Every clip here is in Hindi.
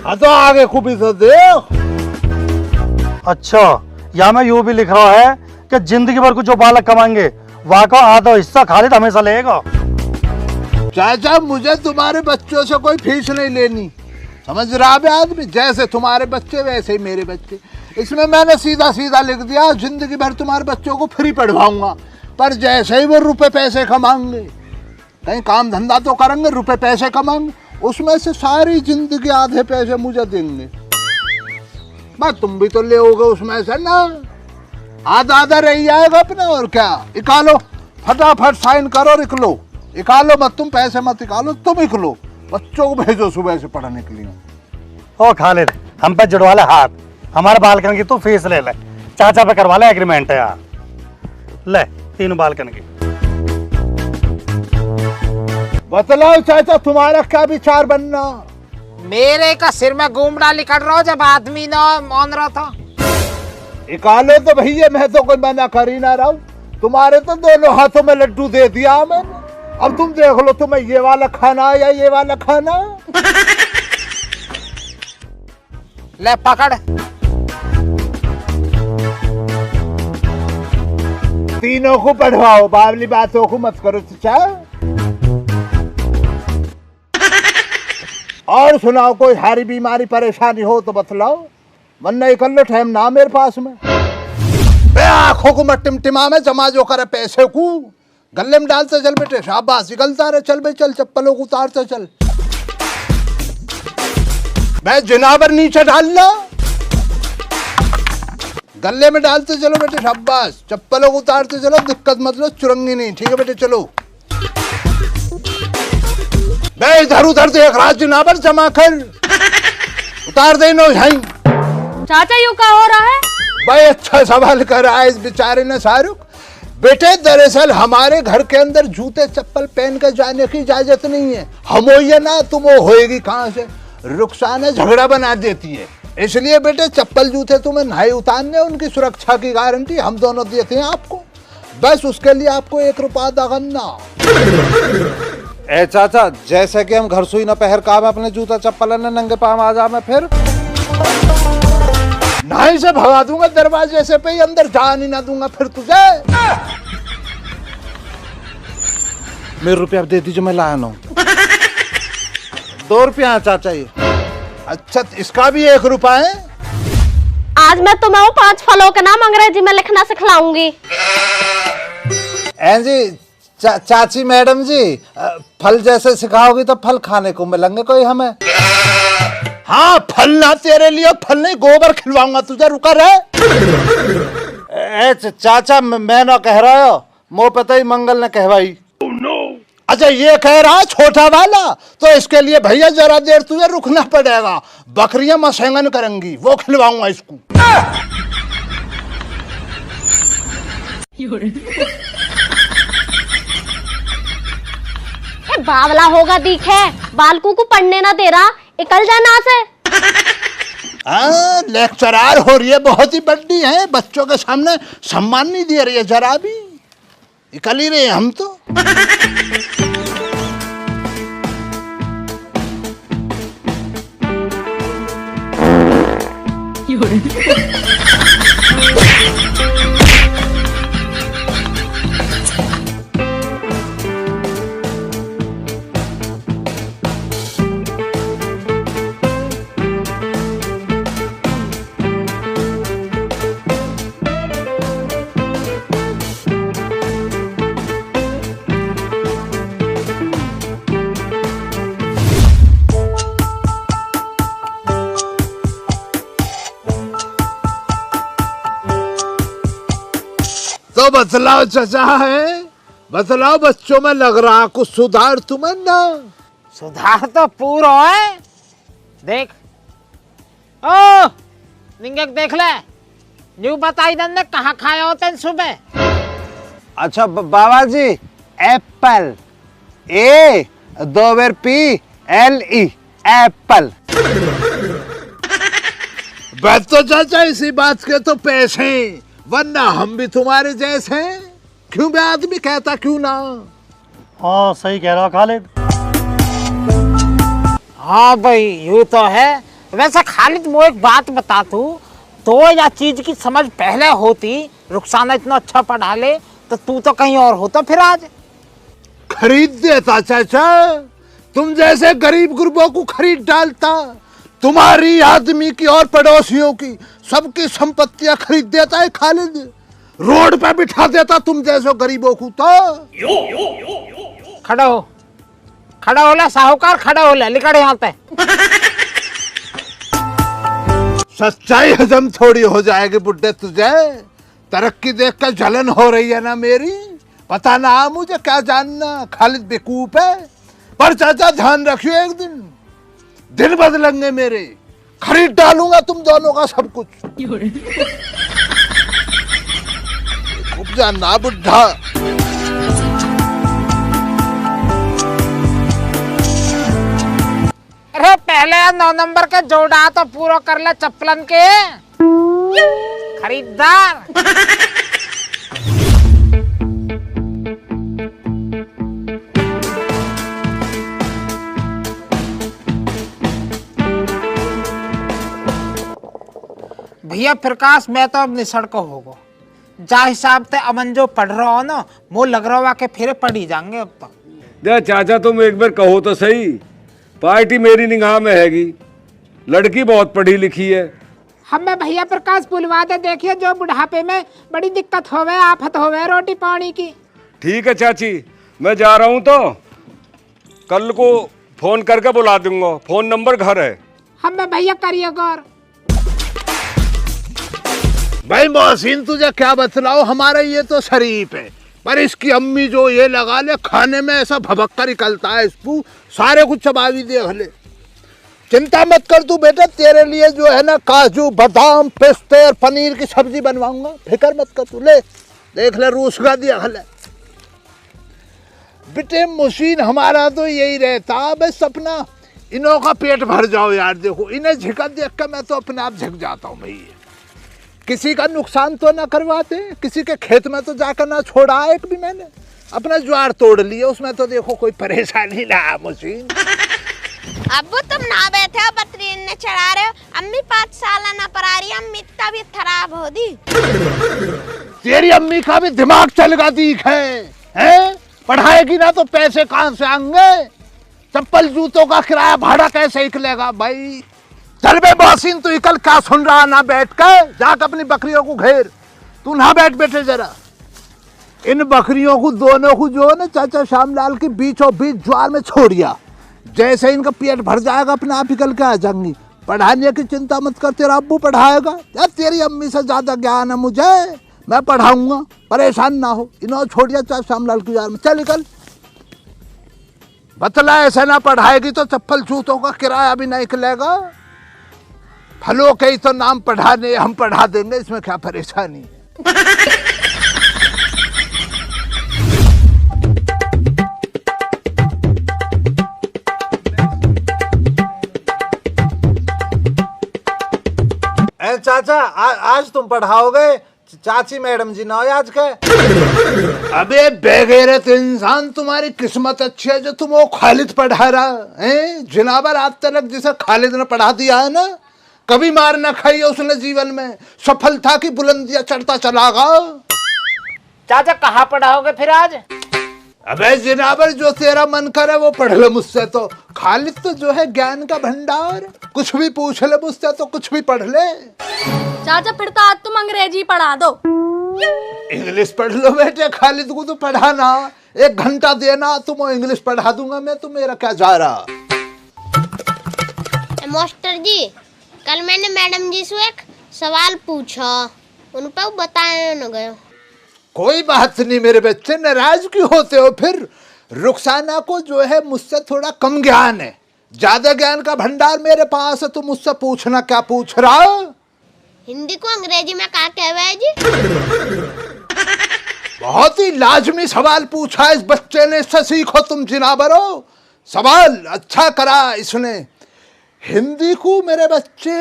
हाँ तो आगे खूब इज्जत दे। अच्छा, यहाँ में यूं भी लिखा है कि जिंदगी भर को जो बालक कमाएंगे वहाँ का आधा हिस्सा खालिद हमेशा लेगा। चाचा मुझे तुम्हारे बच्चों से कोई फीस नहीं लेनी, समझ रहा है आदमी? जैसे तुम्हारे बच्चे वैसे ही मेरे बच्चे। इसमें मैंने सीधा सीधा लिख दिया जिंदगी भर तुम्हारे बच्चों को फ्री पढ़वाऊंगा, पर जैसे ही वो रुपए पैसे कमाएंगे, कहीं काम धंधा तो करेंगे, रुपए पैसे कमाएंगे, उसमें से सारी जिंदगी आधे पैसे मुझे देंगे। बस तुम भी तो ले होगे उसमें से ना, आधा आधा रह जाएगा अपना। और क्या, निकालो फटाफट, साइन करो, निकलो। निकालो मत तुम, पैसे मत निकालो, तुम निकलो, बच्चों को भेजो सुबह से पढ़ने के लिए। ओ खालिद, हम पे जुड़वा ले हाथ, हमारे बालकन की तू फीस ले ले, चाचा पे करवा ले एग्रीमेंट है यार। ले 3 बालकन की। बतलाओ चाचा तुम्हारा क्या विचार बनना? मेरे का सिर में घूमड़ा लिखट रहा जब आदमी ना मान रहा था। निकालो तो भैया, मैं तो कोई मना कर ही ना रहा हूँ। तुम्हारे तो दोनों हाथों में लड्डू दे दिया मैंने, अब तुम देख लो तुम्हें ये वाला खाना या ये वाला खाना। ले पकड़। तीनों को पढ़वाओ, बावली बातों को मत करो चाचा। और सुनाओ, कोई हारी बीमारी परेशानी हो तो बतलाओ, वरना निकल लो, टाइम ना मेरे पास में। आंखों को मत टिमटिमा में जमा जो करे पैसे को गले में डालते चल बेटे, शाबाश, निकलता रहे, चल भाई चल, चप्पलों को उतारते चल। मैं जनाबर नीचे डाल लो, गले में डालते चलो बेटे, शाबाश, चप्पलों को उतारते चलो, दिक्कत मत लो, चुरंगी नहीं, ठीक है बेटे, चलो। मैं इधर उधर देख रहा, जनाबर जमा कर, उतार देना भाई। चाचा यूं क्या हो रहा है? भाई अच्छा सवाल कर रहा है इस बेचारे ने शाहरुख। बेटे दरअसल हमारे घर के अंदर जूते चप्पल पहन कर जाने की इजाजत नहीं है। हम हो ना तुम वो होएगी कहाँ से? रुखसाना झगड़ा बना देती है, इसलिए बेटे चप्पल जूते तुम्हें नहीं उतारने, उनकी सुरक्षा की गारंटी हम दोनों देते हैं आपको। बस उसके लिए आपको 1 रुपया दगना। ए चाचा, जैसे कि हम घर सुई न पहर काम अपने जूता चप्पल न नंगे पाँव आ जा, मैं फिर नहीं से भगा दूंगा दरवाजे से, पे अंदर जाने ना दूंगा फिर तुझे। मेरे रुपया दे दीजिए, मैं लाया हूँ। 2 रुपया चाचा ये। अच्छा इसका भी 1 रुपया है। आज मैं तुम्हें 5 फलों के नाम अंग्रेजी में लिखना सिखलाऊंगी। जी चाची मैडम जी, फल जैसे सिखाओगी तो फल खाने को मिलेंगे कोई हमें? हाँ फल ना तेरे लिए फल नहीं, गोबर खिलवाऊंगा तुझे, रुका रहे। चाचा मैं ना कह रहा हो, मुँह पता ही मंगल ने कहवाई। अच्छा ये कह रहा छोटा वाला, तो इसके लिए भैया जरा देर तुझे रुकना पड़ेगा, बकरियां मसेंगन करेंगी, वो खिलवाऊंगा इसको। बावला होगा दिखे, बालकू को पढ़ने ना दे रहा, निकल जाना से। लेक्चरार हो रही है, बहुत ही बड़ी है, बच्चों के सामने सम्मान नहीं दे रही है जरा भी, निकल ही रहे हम तो। तो बतलाओ चचा है, बतलाओ बच्चों में लग रहा कुछ सुधार तुम्हें ना? सुधार तो पूरा है। देख ओ निंगे देख ले, न्यू बताई दन कहाँ खाए होते सुबह। अच्छा बाबा जी, एप्पल, ए 2 बार PLE, एप्पल। बात तो चाचा इसी बात के तो पैसे, वरना हम भी तुम्हारे जैसे हैं। क्यों बे आदमी कहता क्यों ना? हाँ सही कह रहा खालिद। हाँ भाई यूं तो है, वैसे खालिद वो एक बात बता तो या चीज की समझ पहले होती, रुखसाना इतना अच्छा पढ़ा ले तो तू तो कहीं और होता फिर आज। खरीद देता चाचा, तुम जैसे गरीब गुरबों को खरीद डालता। तुम्हारी आदमी की और पड़ोसियों की सबकी संपत्तियां खरीद देता है खालिद, रोड पे बिठा देता तुम जैसे गरीबों को। तो खड़ा हो ले साहूकार, खड़ा हो ले, निकल यहाँ पे। सच्चाई हजम थोड़ी हो जाएगी बुड्ढे तुझे, तरक्की देख कर जलन हो रही है ना मेरी। पता ना मुझे क्या जानना, खालिद बेवकूफ है। पर चाचा ध्यान रखियो, एक दिन बदलेंगे मेरे, खरीद डालूंगा तुम दोनों का सब कुछ। खूब जानना बुड्ढा। अरे पहले 9 नंबर के जोड़ा तो पूरा कर ले चप्पलन के खरीदार। भैया प्रकाश, मैं तो अब निसड़ को होगो जा हिसाब से अमन जो पढ़ रहा हो ना, वो लग रहा हो के फिर पढ़ ही जाएंगे अब तक। जा चाचा तुम एक बार कहो तो सही, पार्टी मेरी निगाह में हैगी, लड़की बहुत पढ़ी लिखी है। हमें भैया प्रकाश बुलवा दे, देखिए जो बुढ़ापे में बड़ी दिक्कत होवे, आफत होवे रोटी पानी की। ठीक है चाची, मैं जा रहा हूँ तो कल को फोन करके बुला दूंगा, फोन नंबर घर है। हमें भैया करिए गौर। भाई मोहसिन तुझे क्या बतलाओ, हमारा ये तो शरीफ है, पर इसकी अम्मी जो ये लगा ले खाने में ऐसा भभक्का निकलता है, इसको सारे कुछ चबावी देख ले। चिंता मत कर तू बेटा, तेरे लिए जो है ना काजू बादाम पिस्ते और पनीर की सब्जी बनवाऊंगा, फिक्र मत कर तू। ले देख ले रूस का दिया खले। बेटे मोहसिन हमारा तो यही रहता बस अपना, इनों का पेट भर जाओ यार। देखो इन्हें झिका देख कर मैं तो अपने आप झिक जाता हूँ भैया। किसी का नुकसान तो ना करवाते, किसी के खेत में तो जाकर ना छोड़ा एक भी मैंने। अपना ज्वार तोड़ लिया, उसमें तो देखो कोई परेशानी ना मुझे। अब्बू तुम ना बैठे हो, बतरीन ने चढ़ा रहे हो। अम्मी 5 साल ना पढ़ा रही, अम्मी तबीयत खराब हो दी। तेरी अम्मी का भी दिमाग चल गा दीख है? पढ़ाएगी ना तो पैसे कहाँ से आएंगे? चप्पल जूतों का किराया भाड़ा कैसे निकलेगा भाई? चल बे मोहसिन, तू कल क्या सुन रहा ना बैठ कर, जाकर अपनी बकरियों को घेर। तू ना बैठ बेटे जरा, इन बकरियों को दोनों को जो है ना चाचा श्यामलाल के बीचों बीच ज्वार में छोड़िया। जैसे इनका पेट भर जाएगा अपने आप निकल के आ जाएंगी। पढ़ाने की चिंता मत कर, तेरा अब्बू पढ़ाएगा। यार तेरी अम्मी से ज्यादा ज्ञान है मुझे, मैं पढ़ाऊंगा, परेशान ना हो। इन्होंने छोड़िया चाचा श्यामलाल की ज्वार में, चल निकल। बतला ऐसे ना पढ़ाएगी तो चप्पल जूतों का किराया भी नहीं निकलेगा। फलों के ही तो नाम पढ़ाने, हम पढ़ा देंगे, इसमें क्या परेशानी है। चाचा आज तुम पढ़ाओगे? चाची मैडम जी ना हो आज के? अबे बेगैरत इंसान, तुम्हारी किस्मत अच्छी है जो तुम वो खालिद पढ़ा रहा है। जिनाबर आज तक जिसे खालिद ने पढ़ा दिया है ना, कभी मार न खाई है उसने जीवन में, सफलता की बुलंदियां चढ़ता चलागा। चाचा कहाँ पढ़ाओगे फिर आज? अबे जिनाबर जो तेरा मन करे वो पढ़ ले मुझसे। तो खालिद तो जो है ज्ञान का भंडार, कुछ भी पूछ ले मुझसे तो कुछ भी पढ़ ले। चाचा फिर तो आज तुम अंग्रेजी पढ़ा दो। इंग्लिश पढ़ लो बेटे, खालिद को तो पढ़ाना 1 घंटा देना, तुम इंग्लिश पढ़ा दूंगा मैं, तो मेरा क्या जा रहा। मास्टर जी कल मैंने मैडम जी से एक सवाल पूछा, उन पर बताया न गया। कोई बात नहीं मेरे बच्चे, नाराज क्यों होते हो फिर? रुखसाना को जो है मुझसे थोड़ा कम ज्ञान है, ज्यादा ज्ञान का भंडार मेरे पास है। तो मुझसे पूछना क्या पूछ रहा? हिंदी को अंग्रेजी में क्या कहवे है जी? बहुत ही लाजमी सवाल पूछा इस बच्चे ने, इससे सीखो तुम जिनाबरो। सवाल अच्छा करा इसने। हिंदी को मेरे बच्चे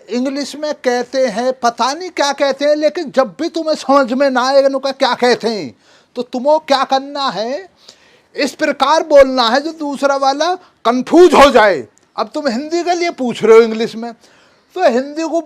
इंग्लिश में कहते हैं, पता नहीं क्या कहते हैं, लेकिन जब भी तुम्हें समझ में ना आएगा उनका क्या कहते हैं, तो तुम्हें क्या करना है, इस प्रकार बोलना है जो दूसरा वाला कंफ्यूज हो जाए। अब तुम हिंदी के लिए पूछ रहे हो इंग्लिश में, तो हिंदी को